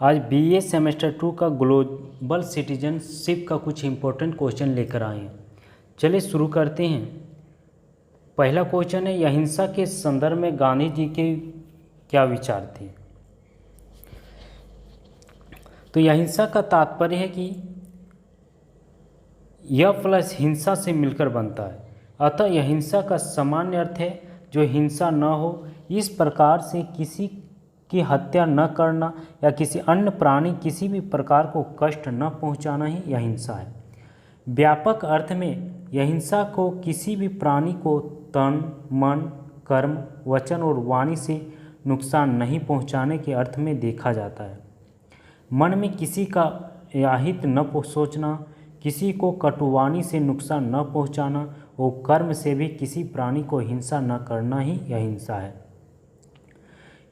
आज BA semester 2 का global citizenship का कुछ इम्पोर्टेंट क्वेश्चन लेकर आए हैं। चलिए शुरू करते हैं। पहला क्वेश्चन है, अहिंसा के संदर्भ में गांधी जी के क्या विचार थे। तो अहिंसा का तात्पर्य है कि यह प्लस हिंसा से मिलकर बनता है। अतः अहिंसा का सामान्य अर्थ है जो हिंसा न हो, इस प्रकार से किसी की हत्या न करना या किसी अन्य प्राणी किसी भी प्रकार को कष्ट न पहुंचाना ही अहिंसा है। व्यापक अर्थ में अहिंसा को किसी भी प्राणी को तन, मन, कर्म, वचन और वाणी से नुकसान नहीं पहुंचाने के अर्थ में देखा जाता है। मन में किसी का अहित न सोचना, किसी को कटुवाणी से नुकसान न पहुंचाना और कर्म से भी किसी प्राणी को हिंसा न करना ही अहिंसा है।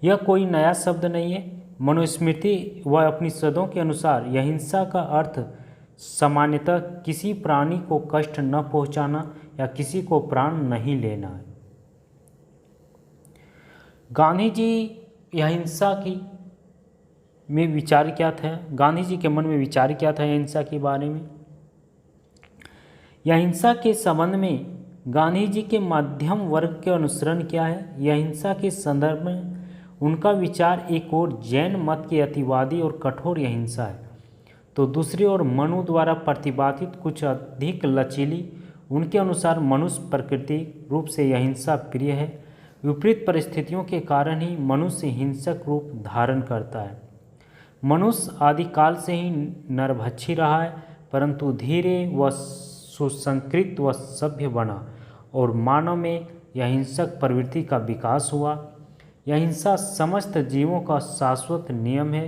यह कोई नया शब्द नहीं है। मनुस्मृति व उपनिषदों के अनुसार अहिंसा का अर्थ सामान्यतः किसी प्राणी को कष्ट न पहुंचाना या किसी को प्राण नहीं लेना है। गांधी जी अहिंसा की में विचार क्या था? गांधी जी के मन में विचार क्या था अहिंसा के बारे में? अहिंसा के संबंध में गांधी जी के मध्यम वर्ग के अनुसरण क्या है? अहिंसा के संदर्भ में उनका विचार एक और जैन मत की अतिवादी और कठोर अहिंसा है, तो दूसरी ओर मनु द्वारा प्रतिपादित कुछ अधिक लचीली। उनके अनुसार मनुष्य प्राकृतिक रूप से अहिंसा प्रिय है। विपरीत परिस्थितियों के कारण ही मनुष्य हिंसक रूप धारण करता है। मनुष्य आदिकाल से ही नरभक्षी रहा है, परंतु धीरे व सुसंस्कृत व सभ्य बना और मानव में अहिंसक प्रवृत्ति का विकास हुआ। अहिंसा समस्त जीवों का शाश्वत नियम है।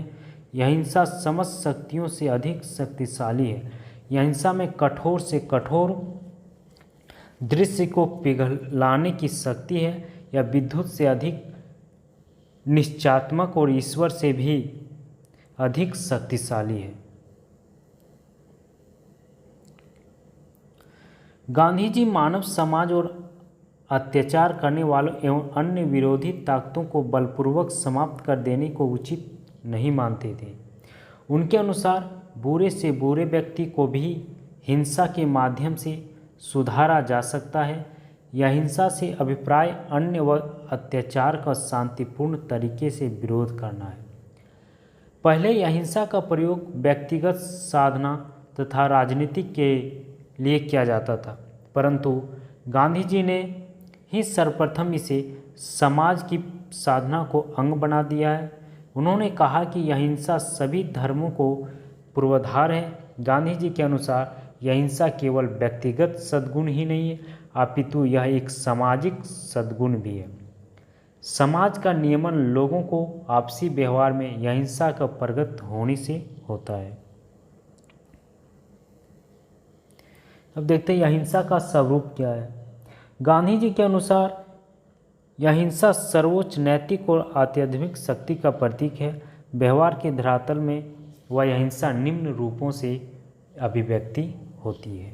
अहिंसा समस्त शक्तियों से अधिक शक्तिशाली है। अहिंसा में कठोर से कठोर दृश्य को पिघलाने की शक्ति है। यह विद्युत से अधिक निश्चयात्मक और ईश्वर से भी अधिक शक्तिशाली है। गांधी जी मानव समाज और अत्याचार करने वालों एवं अन्य विरोधी ताकतों को बलपूर्वक समाप्त कर देने को उचित नहीं मानते थे। उनके अनुसार बुरे से बुरे व्यक्ति को भी हिंसा के माध्यम से सुधारा जा सकता है। यह हिंसा से अभिप्राय अन्य व अत्याचार का शांतिपूर्ण तरीके से विरोध करना है। पहले अहिंसा का प्रयोग व्यक्तिगत साधना तथा राजनीतिक के लिए किया जाता था, परंतु गांधी जी ने ही सर्वप्रथम इसे समाज की साधना को अंग बना दिया है। उन्होंने कहा कि अहिंसा सभी धर्मों को पूर्वाधार है। गांधी जी के अनुसार अहिंसा केवल व्यक्तिगत सद्गुण ही नहीं है, अपितु यह एक सामाजिक सद्गुण भी है। समाज का नियमन लोगों को आपसी व्यवहार में अहिंसा का प्रगट होने से होता है। अब देखते हैं अहिंसा का स्वरूप क्या है। गांधी जी के अनुसार अहिंसा सर्वोच्च नैतिक और आध्यात्मिक शक्ति का प्रतीक है। व्यवहार के धरातल में वह अहिंसा निम्न रूपों से अभिव्यक्ति होती है।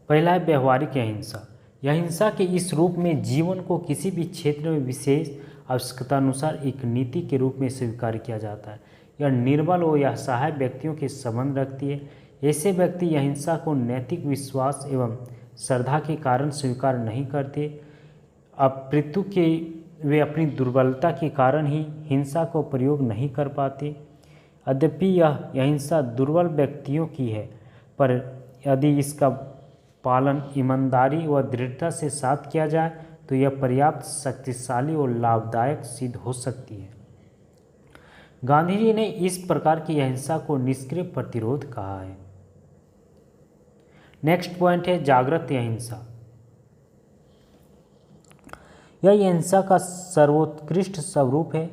पहला है व्यवहारिक अहिंसा। अहिंसा के इस रूप में जीवन को किसी भी क्षेत्र में विशेष आवश्यकता अनुसार एक नीति के रूप में स्वीकार किया जाता है। यह निर्बल और असहाय व्यक्तियों के संबंध रखती है। ऐसे व्यक्ति अहिंसा को नैतिक विश्वास एवं श्रद्धा के कारण स्वीकार नहीं करते, अपितु के वे अपनी दुर्बलता के कारण ही हिंसा को प्रयोग नहीं कर पाते। यद्यपि यह अहिंसा दुर्बल व्यक्तियों की है, पर यदि इसका पालन ईमानदारी व दृढ़ता से साथ किया जाए तो यह पर्याप्त शक्तिशाली और लाभदायक सिद्ध हो सकती है। गांधी जी ने इस प्रकार की अहिंसा को निष्क्रिय प्रतिरोध कहा है। नेक्स्ट पॉइंट है जागृत अहिंसा। यह अहिंसा का सर्वोत्कृष्ट स्वरूप है।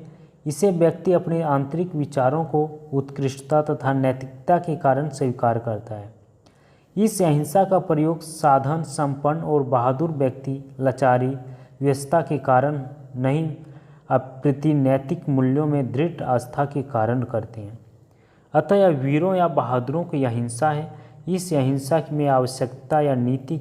इसे व्यक्ति अपने आंतरिक विचारों को उत्कृष्टता तथा नैतिकता के कारण स्वीकार करता है। इस अहिंसा का प्रयोग साधन संपन्न और बहादुर व्यक्ति लाचारी व्यस्तता के कारण नहीं, अपितु नैतिक मूल्यों में दृढ़ आस्था के कारण करते हैं। अतः यह वीरों या बहादुरों की अहिंसा है। इस अहिंसा में आवश्यकता या नीति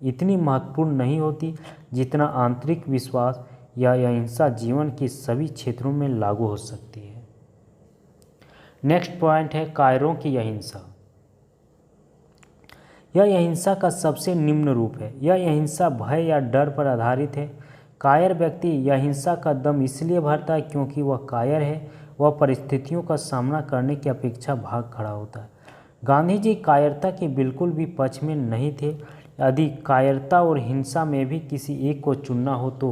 इतनी महत्वपूर्ण नहीं होती जितना आंतरिक विश्वास यह अहिंसा जीवन के सभी क्षेत्रों में लागू हो सकती है। नेक्स्ट पॉइंट है कायरों की अहिंसा। यह अहिंसा का सबसे निम्न रूप है। यह अहिंसा भय या डर पर आधारित है। कायर व्यक्ति यह अहिंसा का दम इसलिए भरता है क्योंकि वह कायर है, वह परिस्थितियों का सामना करने की अपेक्षा भाग खड़ा होता है। गांधी जी कायरता के बिल्कुल भी पक्ष में नहीं थे। यदि कायरता और हिंसा में भी किसी एक को चुनना हो तो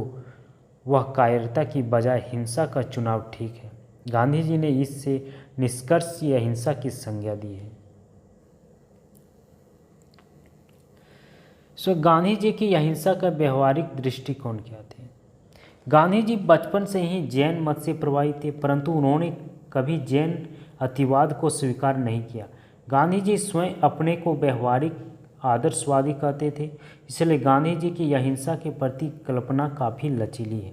वह कायरता की बजाय हिंसा का चुनाव ठीक है। गांधी जी ने इससे निष्कर्ष की अहिंसा की संज्ञा दी है। गांधी जी की अहिंसा का व्यवहारिक दृष्टिकोण क्या थे? गांधी जी बचपन से ही जैन मत से प्रभावित थे, परंतु उन्होंने कभी जैन अतिवाद को स्वीकार नहीं किया। गांधी जी स्वयं अपने को व्यवहारिक आदर्शवादी कहते थे, इसलिए गांधी जी की अहिंसा के प्रति कल्पना काफ़ी लचीली है।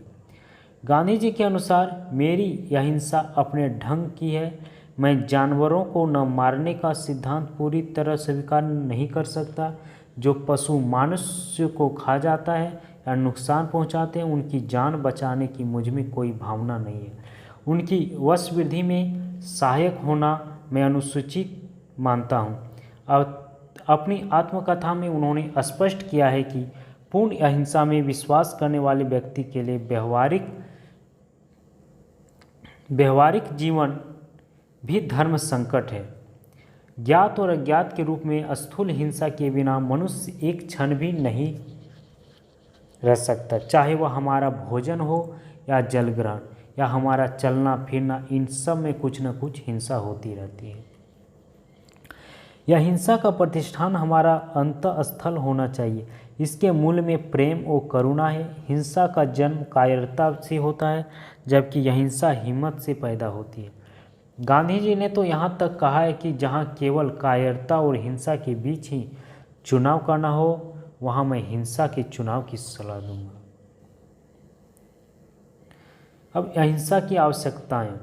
गांधी जी के अनुसार मेरी अहिंसा अपने ढंग की है। मैं जानवरों को न मारने का सिद्धांत पूरी तरह स्वीकार नहीं कर सकता। जो पशु मनुष्य को खा जाता है या नुकसान पहुंचाते हैं, उनकी जान बचाने की मुझ में कोई भावना नहीं है। उनकी वंशवृद्धि में सहायक होना मैं अनुचित मानता हूं। अपनी आत्मकथा में उन्होंने स्पष्ट किया है कि पूर्ण अहिंसा में विश्वास करने वाले व्यक्ति के लिए व्यवहारिक जीवन भी धर्म संकट है। ज्ञात और अज्ञात के रूप में स्थूल हिंसा के बिना मनुष्य एक क्षण भी नहीं रह सकता, चाहे वह हमारा भोजन हो या जल ग्रहण या हमारा चलना फिरना, इन सब में कुछ न कुछ हिंसा होती रहती है। यह हिंसा का प्रतिष्ठान हमारा अंतःस्थल होना चाहिए। इसके मूल में प्रेम और करुणा है। हिंसा का जन्म कायरता से होता है, जबकि यह हिंसा हिम्मत से पैदा होती है। गांधी जी ने तो यहाँ तक कहा है कि जहाँ केवल कायरता और हिंसा के बीच ही चुनाव करना हो, वहाँ मैं हिंसा के चुनाव की सलाह दूंगा। अब अहिंसा की आवश्यकताएं।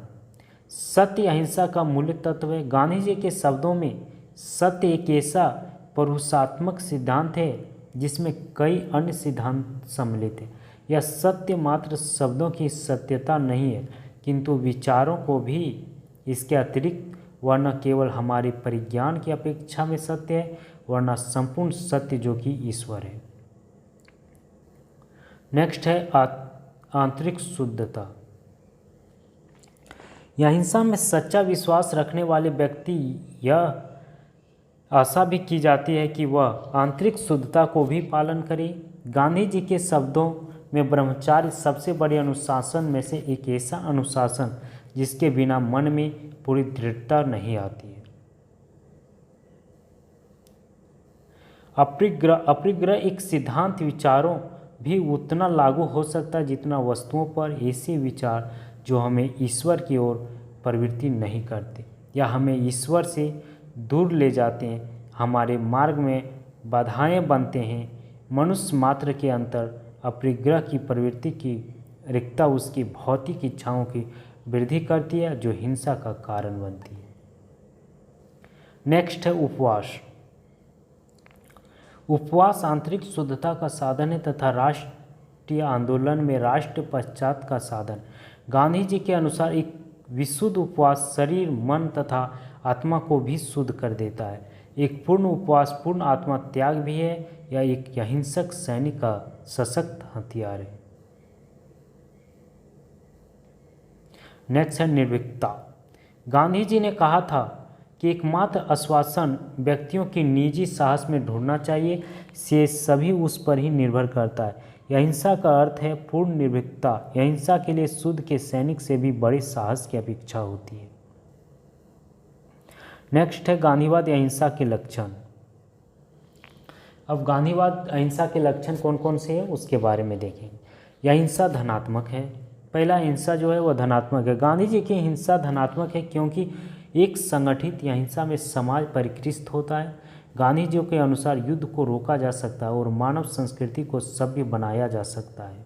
सत्य अहिंसा का मूल तत्व है। गांधी जी के शब्दों में सत्य एक ऐसा पुरुषात्मक सिद्धांत है जिसमें कई अन्य सिद्धांत सम्मिलित हैं। यह सत्य मात्र शब्दों की सत्यता नहीं है, किंतु विचारों को भी इसके अतिरिक्त, वरना केवल हमारे परिज्ञान की अपेक्षा में सत्य है, वरना संपूर्ण सत्य जो कि ईश्वर है। नेक्स्ट है आंतरिक शुद्धता। यह अहिंसा में सच्चा विश्वास रखने वाले व्यक्ति यह आशा भी की जाती है कि वह आंतरिक शुद्धता को भी पालन करे। गांधी जी के शब्दों में ब्रह्मचार्य सबसे बड़े अनुशासन में से एक ऐसा अनुशासन जिसके बिना मन में पूरी दृढ़ता नहीं आती है। अपरिग्रह एक सिद्धांत विचारों भी उतना लागू हो सकता है जितना वस्तुओं पर ऐसे विचार जो हमें ईश्वर की ओर प्रवृत्ति नहीं करते या हमें ईश्वर से दूर ले जाते हैं, हमारे मार्ग में बाधाएं बनते हैं। मनुष्य मात्र के अंतर अपरिग्रह की प्रवृत्ति की रिक्तता उसकी भौतिक इच्छाओं की वृद्धि करती है, जो हिंसा का कारण बनती है। नेक्स्ट है उपवास। उपवास आंतरिक शुद्धता का साधन है तथा राष्ट्रीय आंदोलन में राष्ट्र पश्चात का साधन। गांधी जी के अनुसार एक विशुद्ध उपवास शरीर, मन तथा आत्मा को भी शुद्ध कर देता है। एक पूर्ण उपवास पूर्ण आत्मा त्याग भी है। यह एक अहिंसक सैनिक का सशक्त हथियार है। नेक्स्ट है निर्भीकता। गांधी जी ने कहा था कि एकमात्र आश्वासन व्यक्तियों की निजी साहस में ढूंढना चाहिए, से सभी उस पर ही निर्भर करता है। अहिंसा का अर्थ है पूर्ण निर्भीकता। अहिंसा के लिए शुद्ध के सैनिक से भी बड़े साहस की अपेक्षा होती है। नेक्स्ट है गांधीवाद अहिंसा के लक्षण। अब गांधीवाद अहिंसा के लक्षण कौन कौन से हैं उसके बारे में देखेंगे। यह अहिंसा धनात्मक है। पहला हिंसा जो है वह धनात्मक है। गांधी जी की हिंसा धनात्मक है क्योंकि एक संगठित अहिंसा में समाज परिष्कृत होता है। गांधी जी के अनुसार युद्ध को रोका जा सकता है और मानव संस्कृति को सभ्य बनाया जा सकता है।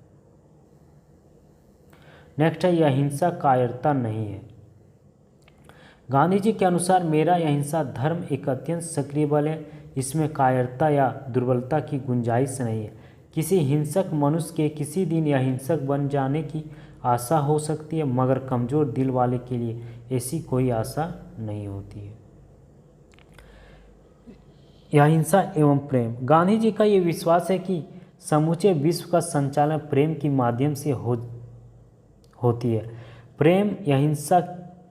नेक्स्ट है यह अहिंसा कायरता नहीं है। गांधी जी के अनुसार मेरा अहिंसा धर्म एक अत्यंत सक्रिय बल है, इसमें कायरता या दुर्बलता की गुंजाइश नहीं है। किसी हिंसक मनुष्य के किसी दिन यह हिंसक बन जाने की आशा हो सकती है, मगर कमज़ोर दिल वाले के लिए ऐसी कोई आशा नहीं होती है। यह अहिंसा एवं प्रेम। गांधी जी का ये विश्वास है कि समूचे विश्व का संचालन प्रेम के माध्यम से होती है। प्रेम अहिंसा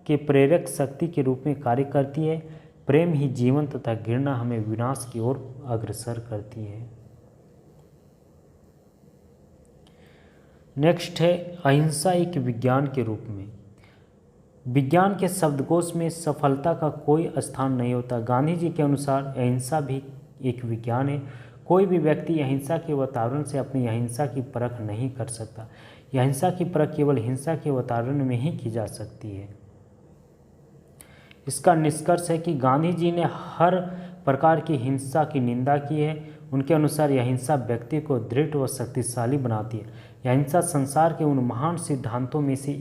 के प्रेरक शक्ति के रूप में कार्य करती है। प्रेम ही जीवन तथा घृणा हमें विनाश की ओर अग्रसर करती है। नेक्स्ट है अहिंसा एक विज्ञान के रूप में। विज्ञान के शब्दकोश में सफलता का कोई स्थान नहीं होता। गांधी जी के अनुसार अहिंसा भी एक विज्ञान है। कोई भी व्यक्ति अहिंसा के वातावरण से अपनी अहिंसा की परख नहीं कर सकता। अहिंसा की परख केवल हिंसा के वातावरण में ही की जा सकती है। इसका निष्कर्ष है कि गांधी जी ने हर प्रकार की हिंसा की निंदा की है। उनके अनुसार यह हिंसा व्यक्ति को दृढ़ व शक्तिशाली बनाती है। यह हिंसा संसार के उन महान सिद्धांतों में से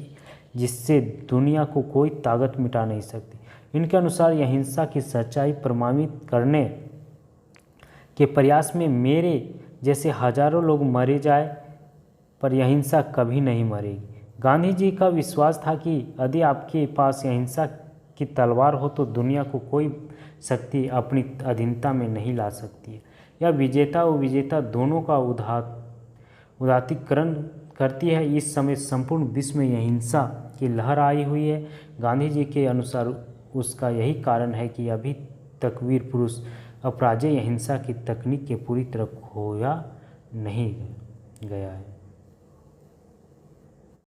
जिससे दुनिया को कोई ताकत मिटा नहीं सकती। इनके अनुसार यह हिंसा की सच्चाई प्रमाणित करने के प्रयास में मेरे जैसे हजारों लोग मरे जाए पर यह हिंसा कभी नहीं मरेगी। गांधी जी का विश्वास था कि यदि आपके पास यह हिंसा की तलवार हो तो दुनिया को कोई शक्ति अपनी अधीनता में नहीं ला सकती है। यह विजेता और विजेता दोनों का उदात्तीकरण करती है। इस समय संपूर्ण विश्व में यह हिंसा की लहर आई हुई है। गांधी जी के अनुसार उसका यही कारण है कि अभी तक वीर पुरुष अपराजेय हिंसा की तकनीक के पूरी तरह खोया नहीं गया है।